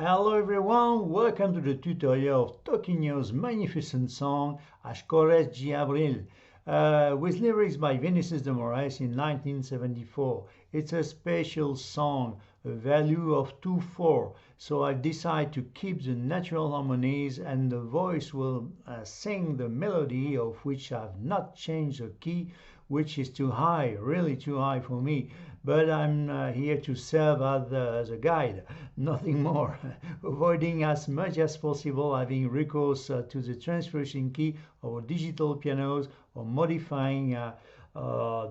Hello everyone, welcome to the tutorial of Toquinho's magnificent song As CORES de ABRIL, with lyrics by Vinicius de Moraes in 1974. It's a special song, a value of 2/4, so I decide to keep the natural harmonies and the voice will sing the melody, of which I've not changed the key, which is too high, really too high for me. But I'm here to serve as a guide, nothing more, avoiding as much as possible having recourse to the transposition key of digital pianos or modifying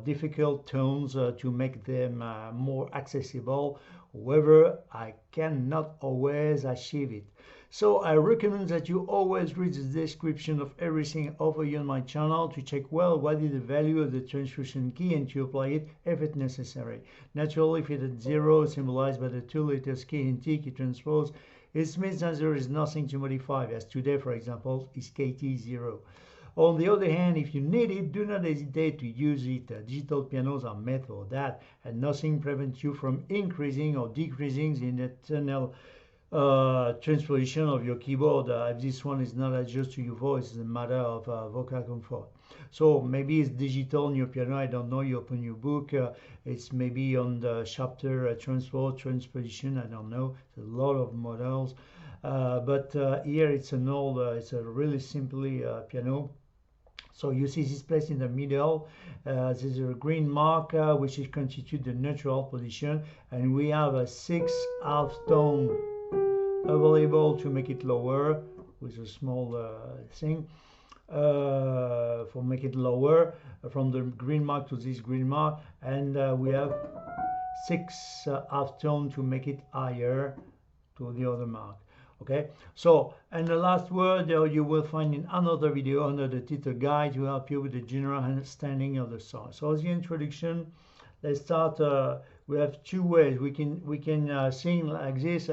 difficult tones to make them more accessible. However, I cannot always achieve it. So I recommend that you always read the description of everything over here on my channel to check well what is the value of the transposition key and to apply it if it's necessary. Naturally, if it's at 0, symbolized by the 2 letters key in T, key transpose, it means that there is nothing to modify, as today, for example, is KT0. On the other hand, if you need it, do not hesitate to use it. Digital pianos are made for that, and nothing prevents you from increasing or decreasing the internal transposition of your keyboard. If this one is not adjusted to your voice, it's a matter of vocal comfort. So maybe it's digital on your piano, I don't know, you open your book, it's maybe on the chapter transport, transposition, I don't know, there's a lot of models, but here it's an old, it's a really simply piano. So you see this place in the middle, there's a green mark which is constitute the neutral position, and we have a 6 half tone available to make it lower with a small thing for make it lower from the green mark to this green mark, and we have 6 half tone to make it higher to the other mark. Okay, so and the last word you will find in another video under the title guide to help you with the general understanding of the song. So as the introduction, let's start. We have two ways we can sing like this.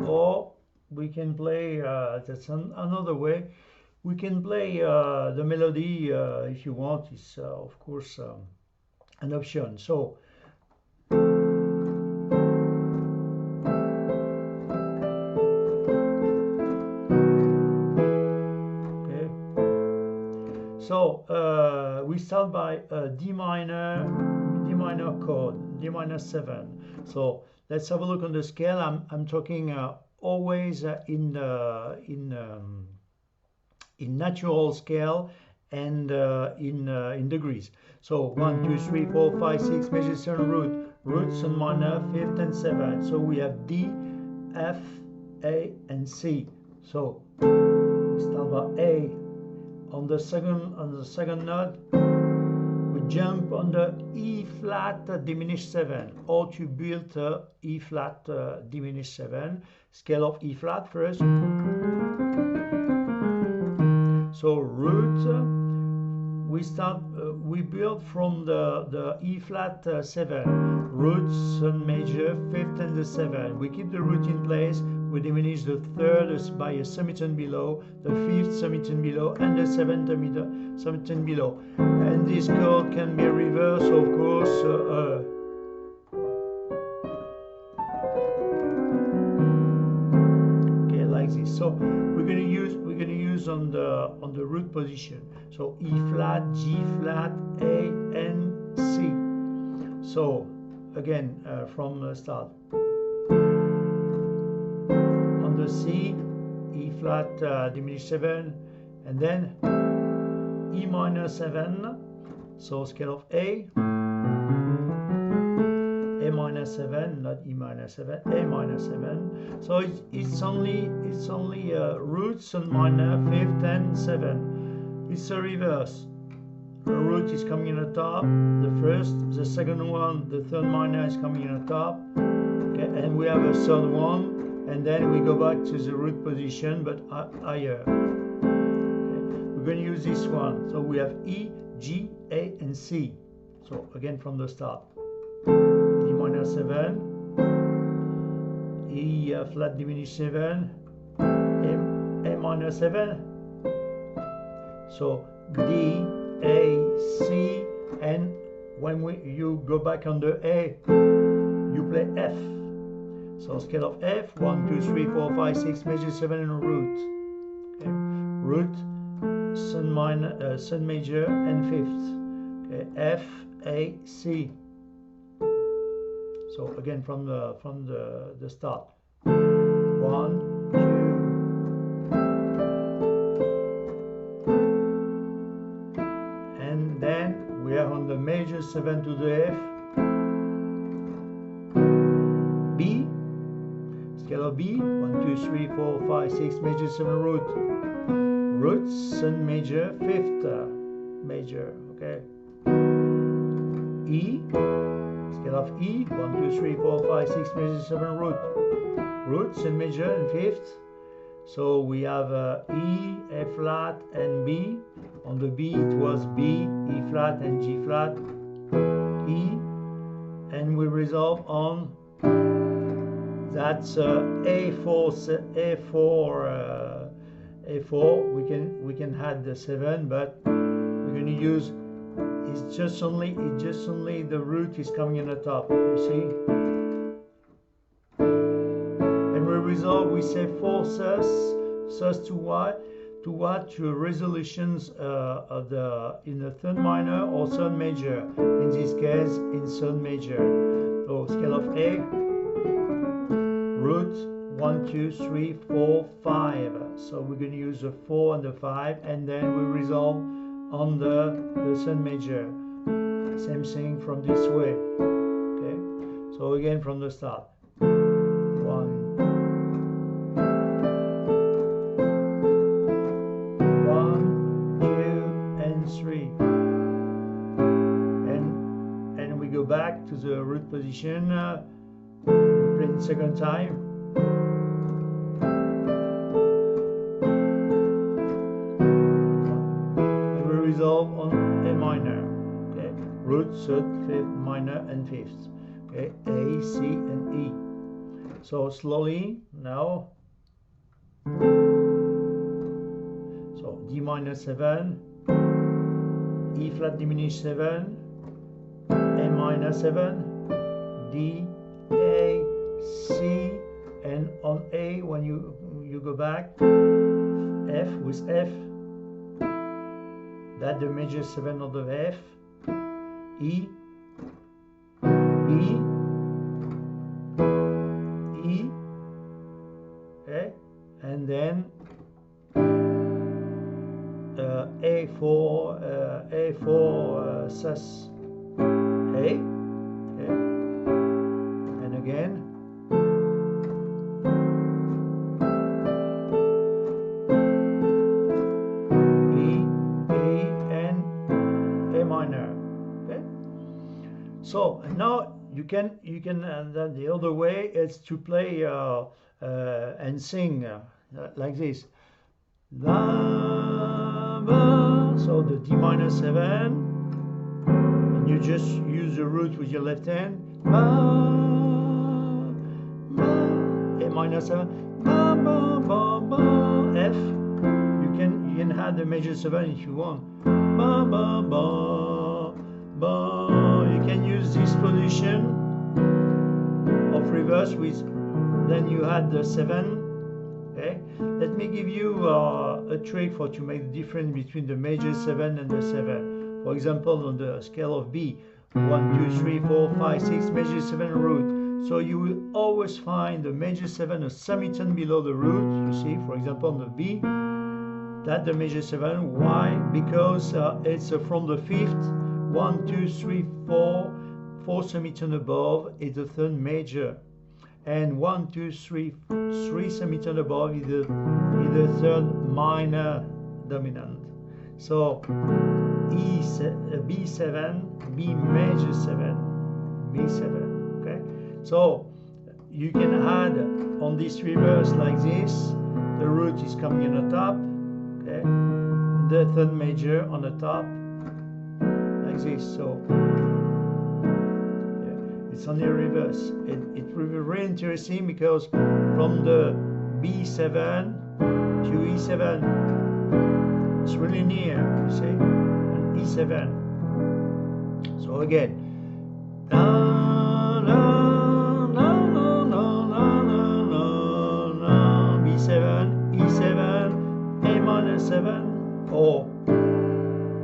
Or we can play, that's another way. We can play the melody if you want. It's of course an option. So we start by a D minor chord, D minor 7. So let's have a look on the scale. I'm talking always in natural scale and in degrees. So 1, 2, 3, 4, 5, 6 major 7 roots and minor, 5th and 7th. So we have D, F, A, and C. So we start by A. On the second note, we jump on the E flat diminished 7, or to build E flat diminished 7, scale of E flat first. So root, we build from the E flat 7, roots and major, 5th and the 7th. We keep the root in place. We diminish the 3rd by a semitone below, the 5th semitone below, and the 7th semitone below. And this chord can be reversed, of course. Okay, like this. So we're gonna use on the root position. So E flat, G flat, A, and C. So again from the start. C, E flat diminished 7, and then E minor 7, so scale of A minor 7, not E minor 7, A minor 7. So it's only roots and minor, 5th and 7th. It's a reverse. The root is coming in the top, the first, the second one, the 3rd minor is coming in the top. Okay, and we have a 3rd one. And then we go back to the root position, but higher. Okay. We're going to use this one. So we have E, G, A, and C. So again from the start. D minor 7, E flat diminished 7, A minor 7. So D, A, C, and when you go back on the A, you play F. So scale of F, 1, 2, 3, 4, 5, 6, major 7 and root. Okay. Root, sun minor, sun major and fifth. Okay. F, A, C. So again from the start. 1, 2. And then we are on the major 7 to the F. B. Scale of B, 1, 2, 3, 4, 5, 6, major 7 root. Root, sun major, fifth major, okay. E, scale of E, 1, 2, 3, 4, 5, 6, major 7 root. Root, sun major and fifth. So we have E, F flat and B. On the B it was B, E flat and G flat, E, and we resolve on that's A4. We can add the 7, but we're going to use it's just only the root is coming in the top. You see, and we resolve. We say 4 sus to what? To what? To resolutions of in the third minor or third major. In this case, in third major. So scale of A. Root 1, 2, 3, 4, 5. So we're going to use the 4 and the 5, and then we resolve on the third major. Same thing from this way. Okay. So again from the start. 1, 2, and 3. And we go back to the root position. Play it second time. And we resolve on A minor. Okay. Root, third, fifth, minor, and fifth. Okay. A, C, and E. So slowly now. So D minor 7, E flat diminished 7, A minor 7, D, A, C, and on A when you go back, F with F, that the major 7 of the F, E, B, E, okay, and then A4 sus A, okay, and again B, A, and A minor. Okay, so now you can then the other way is to play and sing like this. So the D minor 7, and you just use the root with your left hand. A minor 7, F. You can add the major 7 if you want. You can use this position of reverse with, then you add the 7. Okay, let me give you a trick for to make the difference between the major 7 and the 7. For example, on the scale of B, 1, 2, 3, 4, 5, 6, major 7 root. So you will always find the major 7 a semitone below the root. You see, for example, on the B, that the major 7. Why? Because it's from the fifth. 1, 2, 3, 4 semitone above is the third major. And 1, 2, 3 semitone above is the third minor dominant. So B7, B major 7, B7. Okay, so you can add on this reverse like this. The root is coming in the top. Okay, the third major on the top like this. So it's only a reverse. It will be very interesting because from the B7 to E7, it's really near, you see, and E7. So again, na, na, na, na, na, na, na, na, B7, E7, A minor 7, or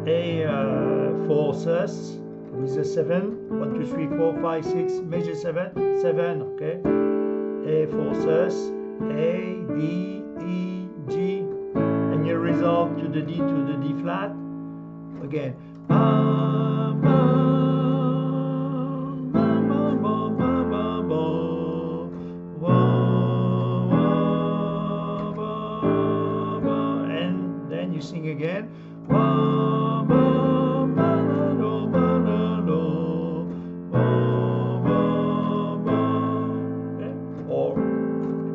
A4 sus with a 7, 1, 2, 3, 4, 5, 6, major 7, 7, okay, A4 sus, A, D, E, G, and you resolve to the D to the D flat, again, and then you sing again, or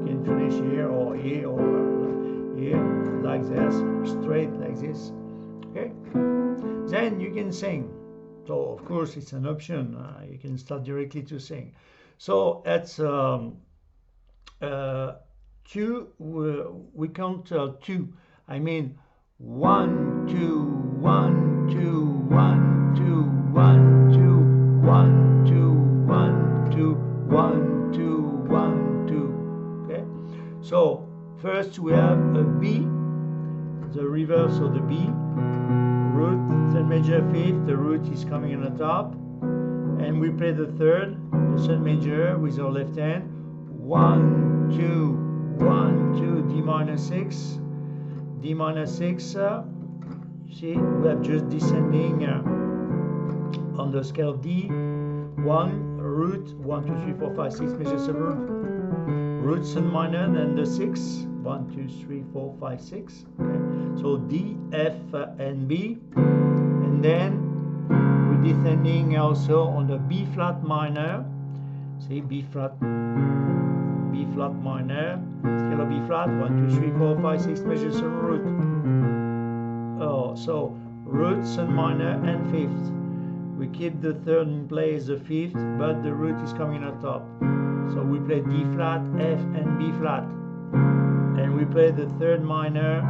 you can finish here or here or here, like this, straight like this, okay? Then you can sing. So of course it's an option. You can start directly to sing. So that's two. We count two. I mean 1, 2, 1, 2, 1, 2, 1, 2, 1, 2, 1, 2, 1, 2, 1, 2. Okay. So first we have a B, the reverse of the B. Root, third major, fifth, the root is coming on the top, and we play the third, the third major with our left hand, 1, 2, 1, 2, D minor 6, D minor 6, see, we have just descending on the scale of D, 1, root, 1, 2, 3, 4, 5, 6, major 7, root, third minor, and the 6, 1, 2, 3, 4, 5, 6, okay. So D, F, and B, and then we're descending also on the B flat minor. See, B flat minor, scale of B flat, 1, 2, 3, 4, 5, 6, major 7, root. Oh, so root, third minor, and fifth. We keep the third in place, the fifth, but the root is coming on top. So we play D flat, F, and B flat, and we play the third minor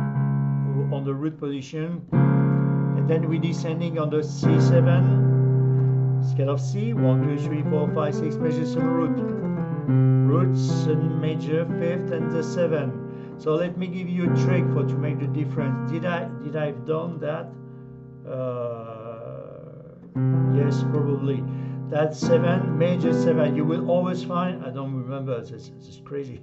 on the root position, and then we're descending on the C7 scale of C, 1, 2, 3, 4, 5, 6, major 7, roots and major 5th and the 7. So let me give you a trick to make the difference. Did I've done that? Yes, probably. That's 7, major 7. You will always find, I don't remember, this is crazy.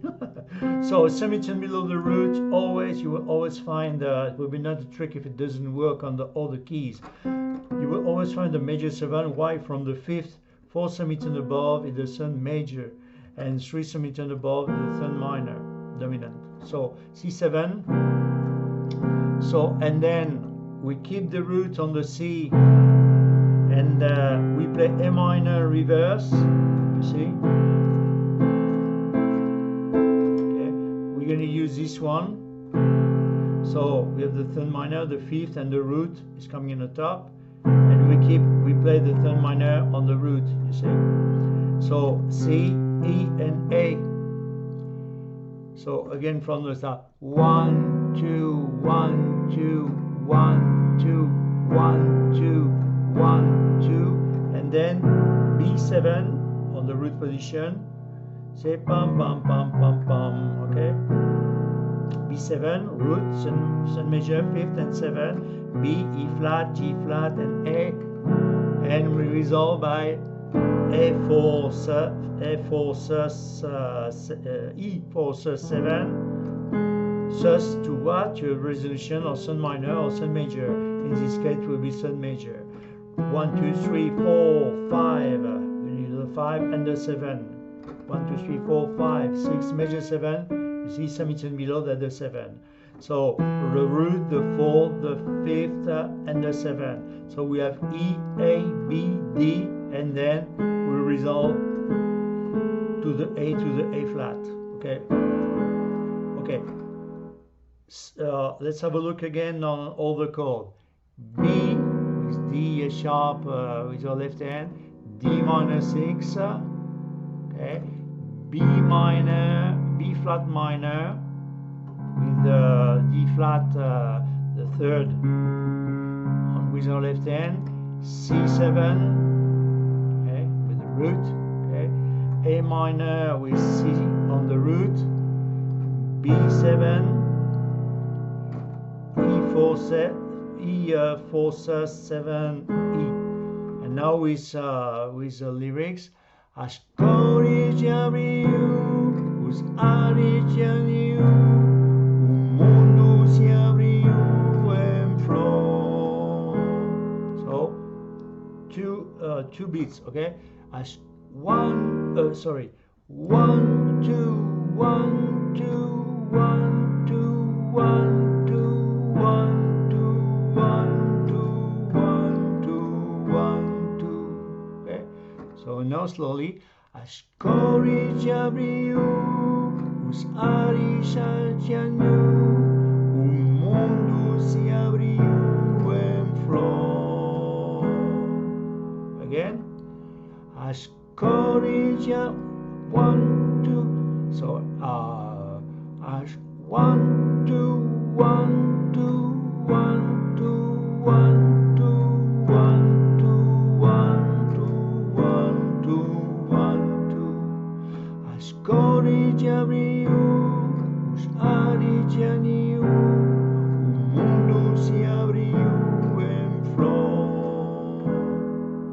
So semitone below the root, always, you will always find, it will be not a trick if it doesn't work on the other keys. You will always find the major 7. Why? From the 5th, 4 semitone above is the third major, and 3 semitone above is the third minor, dominant. So C7. So, and then we keep the root on the C, and we play A minor reverse, you see. Okay, we're going to use this one. So we have the third minor, the fifth, and the root is coming in the top, and we play the third minor on the root, you see. So C, E, and A. So again from the top, 1, 2, 1, 2, 1, 2, 1, 2, 1, 2, and then B7 on the root position. Say pam pam pam pam pam. Okay. B7 root, third major, 5th and 7. B, E flat, G flat, and A, and we resolve by A4 sus, E4 sus 7. Sus to what? To a resolution or third minor or third major. In this case, it will be third major. 1, 2, 3, 4, 5. We need the 5 and the 7. 1, 2, 3, 4, 5, 6, major 7. You see semitone below that the 7. So the root, the 4, the 5th, and the 7. So we have E, A, B, D, and then we resolve to the A flat. Okay. Okay. Let's have a look again on all the chords. B with D sharp with your left hand, D minor 6, okay, B minor, B flat minor with D flat, the third, on with your left hand, C7, root. Okay, A minor with C on the root, B7, E4 7 E. And now with the lyrics, Ascoli abriu, os ares abriu, o mundo se abriu em flor. So two beats, okay? As one, sorry, 1 2 1 2 1 2 1 2 1 2 1 2 1 2 1 2. Okay, so now slowly. Ascoli abriu, os ares abriu, o mundo se abriu em flor. Again, Ascoli 1 2. So as 1 2 1 2 1 2 1 2 1 2 1 2 1 2 1 2. Ascoli abriu, os ares abriu, o mundo se abriu em flor.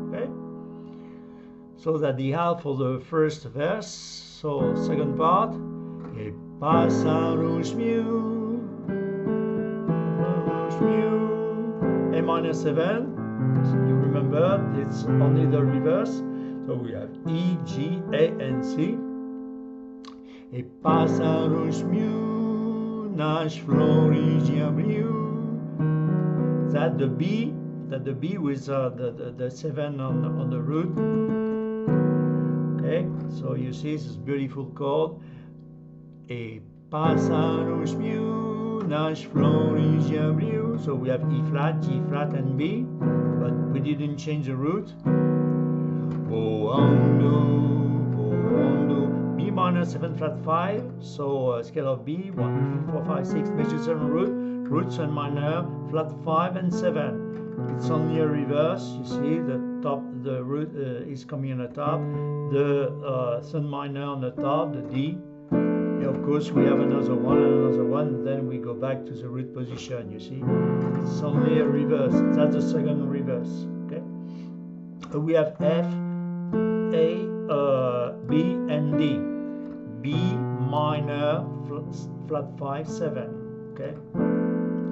Okay? So that the half of the first verse. So second part. E passaros mil, A minor 7. You remember it's only the reverse. So we have E, G, A, and C. E passaros mil nas flores de abril. That the B with the 7 on the root. Okay, so you see this beautiful chord. E passaros mil nas flores de abril. So we have E flat, G flat, and B, but we didn't change the root. Voando, B minor 7 flat 5. So scale of B 1 4 5 6 major 7 root 7 minor flat 5 and 7. It's only a reverse. You see the top, the root is coming on the top, the 7 minor on the top, the D. Of course, we have another one, and then we go back to the root position. You see, it's only a reverse. That's the second reverse. Okay, we have F, A, B, and D. B minor flat 5 7. Okay,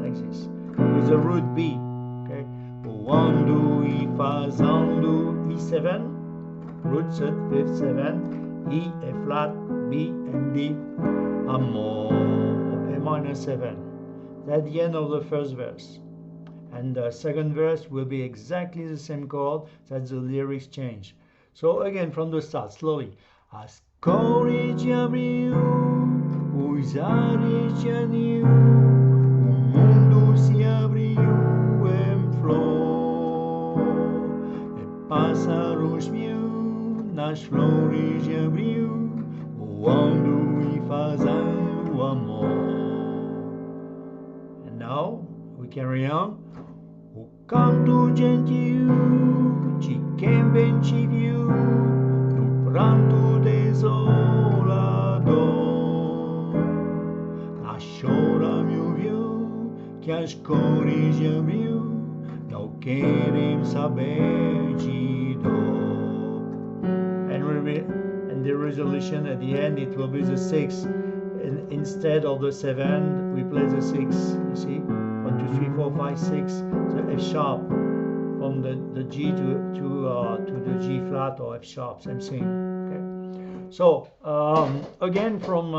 like this with the root B. Okay, voando e fazendo E7, root 5 7, E, A flat, B, and D. Amor, A minor 7. That's the end of the first verse. And the second verse will be exactly the same chord. That's the lyrics change. So again from the start, slowly. Ascoli abriu, os ares abriu, o mundo se abriu em flor. E passaros mil nas flores de abril, voando e fazendo amor. And now we carry on. O canto gentil de quem bem te viu no pranto desolador. A chora me ouviu que as cores de abril não querem saber de dor. And the resolution at the end, it will be the 6. And instead of the 7, we play the 6. You see, 1 2 3 4 5 6. So F sharp from the G to the G flat or F sharp. Same thing. Okay. So again from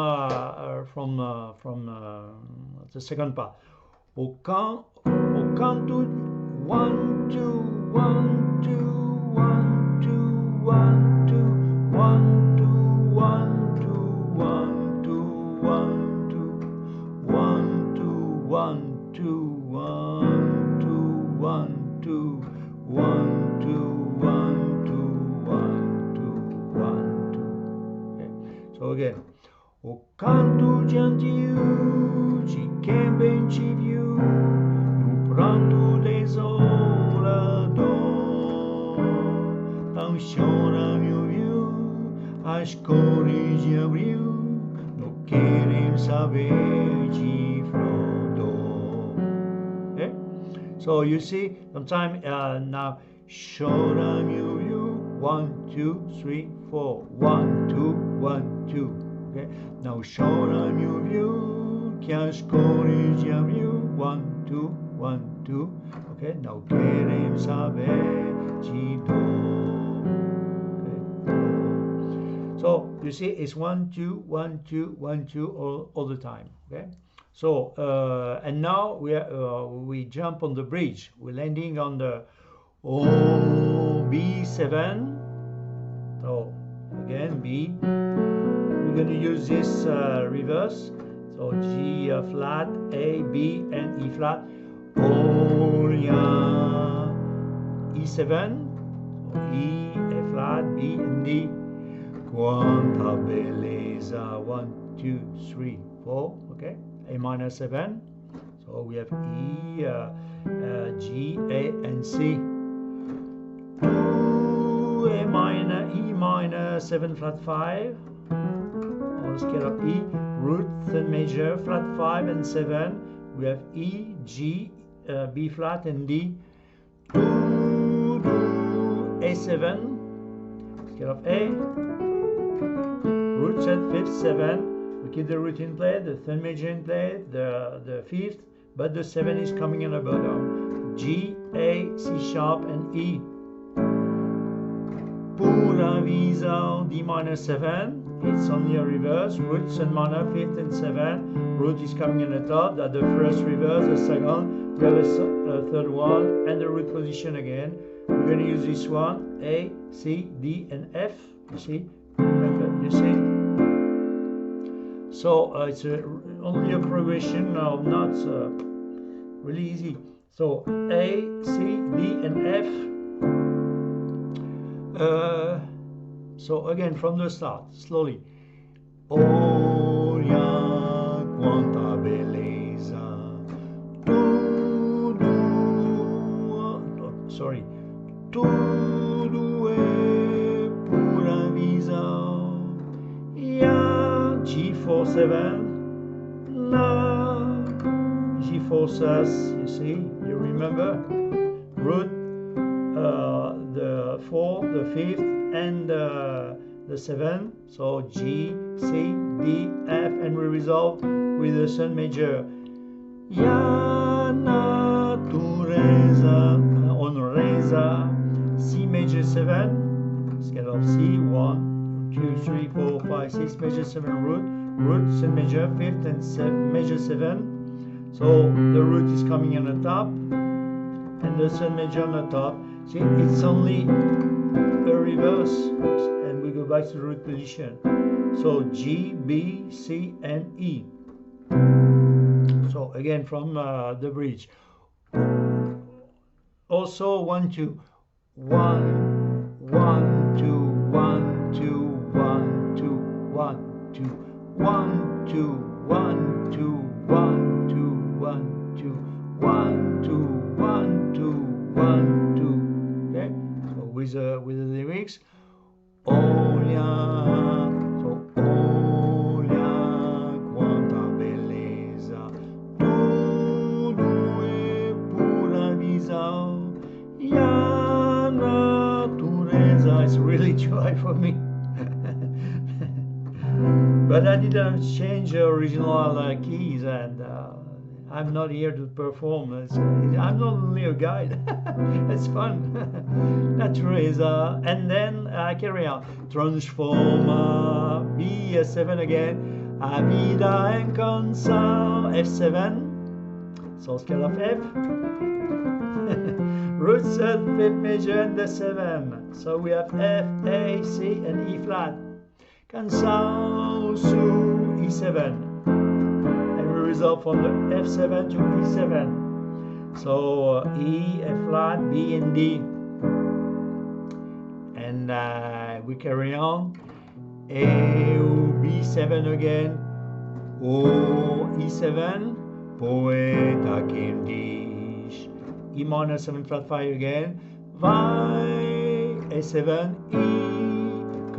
the second part. Au canto 1 2 1 2 1 2 1 2 1 2 1 2 1 2 1 2 1 2 1 2 1 2 1 2 1 2 1 2 1 2 1 2. Okay. So again. O canto gentil de quem bem te viu no pranto desolador, tão chora meu as cores de abril não querem saber de flor do. Okay? So you see, sometimes now chora meu viu, 1, 2, 3, 4, 1, 2, 1, 2. Okay? Now chora meu viu, que as cores de abril, 1, 2, 1, 2. Okay? Não querem saber de dor. Okay? So you see, it's 1, 2, 1, 2, 1, 2 all the time. Okay? So and now we jump on the bridge. We're landing on the B7. So again B. We're going to use this reverse. So G flat, A, B, and E flat. Olia, E7, so E, A flat, B, and D. Quanta bellezza, 1, 2, 3, 4, okay. A minor 7, so we have E, G, A, and C. 2, A minor, E minor, 7 flat 5, on the scale of E, root, third major, flat 5 and 7, we have E, G, B flat, and D. 2, A7, scale of A, root set, 5th, 7, we keep the root in play, the third major in play, the 5th, but the 7 is coming in the bottom. G, A, C sharp, and E. Pura visa, D minor 7, it's only a reverse, root, sun minor, 5th and 7, root is coming in the top, that's the first reverse, the second, we have a third one, and the root position again. We're going to use this one, A, C, D, and F, you see, you see. So it's only a progression of notes, really easy. So A, C, D, and F. So again from the start, slowly. Olha quanta beleza. Sorry. Tudo é pura visão. Ya G47. La G4 you see, you remember? Root, the 4, the 5th, and the 7. So G, C, D, F, and we resolve with the sun major. Ya natureza, on reza, C major 7, scale of C, 1, 2, 3, 4, 5, 6, major 7 root, sun major 5th, and major 7. So the root is coming on the top, and the sun major on the top. See, it's only a reverse, and we go back to the root position. So G, B, C, and E. So again from the bridge. Also 1, 2, 1, 1, 2, 1, 2, 1, 2, 1, 2, 1, 2, 1, 2, 1, 2, 1, 2, 1, 2, 1, 2, 1, 2. Okay, so with the lyrics. Olha, so olha quanta beleza, tudo é pura visão, e a natureza. It's really dry for me. But I didn't change the original keys, and I'm not here to perform. I'm not only a guide. It's fun. Natureza. And then I carry on. Transforma, B7 again. A vida en cansa, F7. So scale of F. Root set, 5th major, and the 7. So we have F, A, C, and E flat. Cansao, Su, E7. And we resolve from the F7 to E7. So E, F flat, B, and D. And we carry on. A, B7 again. O, E7. Poeta quem diz. E minor 7 flat 5 again. Vai, A7, E.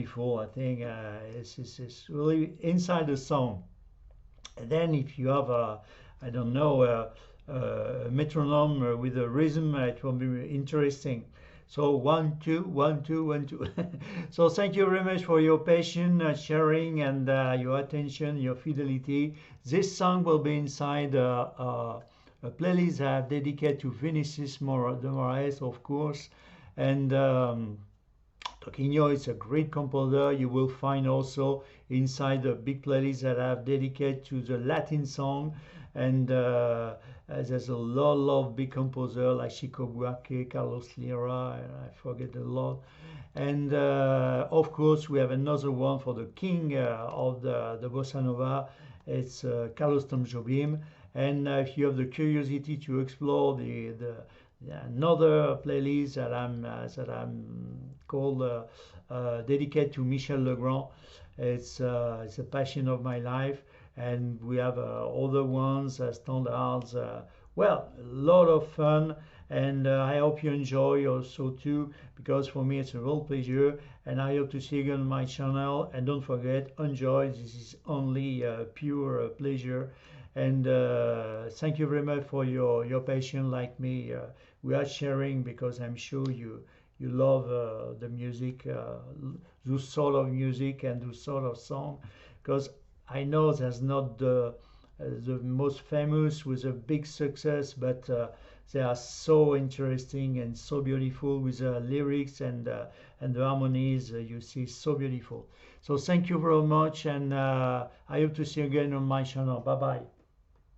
beautiful. I think it's really inside the song. And then if you have a, I don't know, a metronome with a rhythm, it will be interesting. So 1 2 1 2 1 2. So thank you very much for your patience, sharing, and your attention, your fidelity. This song will be inside a playlist I have dedicated to Vinicius de Moraes, of course, and. Toquinho is a great composer. You will find also inside the big playlist that I have dedicated to the Latin song. And there's a lot of big composers like Chico Buarque, Carlos Lira, and I forget a lot. And of course, we have another one for the king of the bossa nova. It's Carlos Tom Jobim. And if you have the curiosity to explore another playlist that I'm called dedicated to Michel Legrand. It's a passion of my life, and we have other ones, standards. Well, a lot of fun, and I hope you enjoy also too, because for me it's a real pleasure, and I hope to see you again on my channel. And don't forget, enjoy. This is only pure pleasure. And thank you very much for your patience, like me. We are sharing because I'm sure you love the music, those sort of music and those sort of song. Because I know there's not the most famous with a big success, but they are so interesting and so beautiful with the lyrics and the harmonies. You see, so beautiful. So thank you very much, and I hope to see you again on my channel. Bye bye.